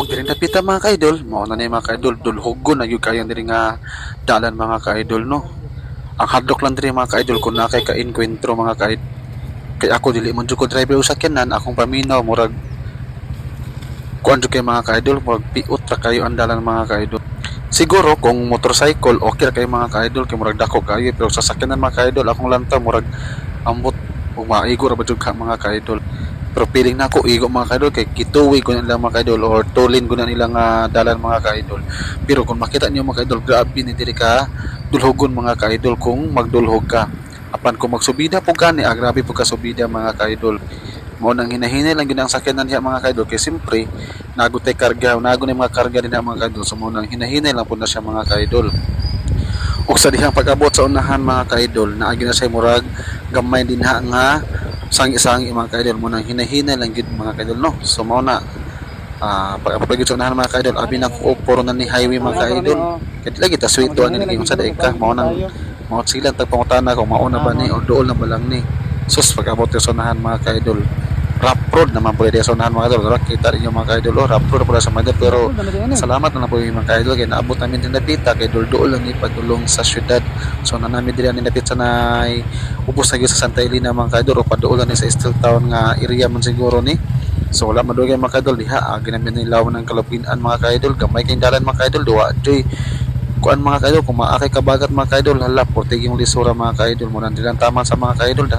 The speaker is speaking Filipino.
diri napita mga ka-idol, mao na ni mga ka-idol, dulhogon na gyud kayo diri nga dalan mga ka-idol no. Ang hadlok lang diri mga ka-idol kung nakay ka-enkwentro mga ka-idol. Kay ako dili man jud ko driver usakyanan, akong paminaw murag kuan jud kay mga ka-idol, murag piot ra kayo ang dalan mga ka-idol. Siguro kung motorcycle okay ra kay mga ka-idol kay murag dako kayo, pero sa sakyanan mga ka-idol akong lantaw murag ambot ug maigo ra ba jud ka mga ka-idol. Pero feeling na ako igo mga ka-idol kay kituwi ko na nila mga ka-idol or tulin ko na nila nga dalan mga ka-idol. Pero kung makita niyo mga ka-idol, grabe ni diri ka dulhogon mga ka-idol kung magdulhog ka. Apan kung magsubida po gani, grabe po ka subida mga ka-idol. Mo nang hinahinay lang gyud ang sakyanan diha mga ka-idol kay simpre nago tay karga, nago ni mga karga din mga ka-idol. So mo nang hinahinay lang po na siya mga ka-idol. Ug sa dihang pag-abot sa unahan mga ka-idol, naagi na say murag gamay din nga sangi-sangi mga ka-idol, mo nang hinahinay lang gyud mga ka-idol no. So mao na pag-abot sa unahan mga ka-idol, abi na ko puro na ni highway mga ka-idol. Kay dili kita sweet ani ni sa daig ka, mao nang mao sila tagpangutana kung mauna ba ni o dool na ba lang ni. Sus pag-abot sa unahan mga ka-idol, rough road naman po dito sa unahan mga ka-idol. Kita rin yung mga ka-idol, rough road pala sa mga ka-idol, pero salamat na po yung mga ka-idol kay naabot namin din napita kay dool lang ni padulong sa syudad. So na namin diri ni napit sa nay ubos na gyud sa Santa Elena mga ka-idol, o paduol ni sa Steel Town nga area man siguro ni. So wala madugay mga ka-idol diha, ginamin ni law ng Kalupinan mga ka-idol, gamay kay dalan mga ka-idol, duwa joy kuan mga ka-idol. Kung maakay kabagat mga ka-idol, hala portig yung lisura mga ka-idol mo nang dilang tama sa mga ka-idol.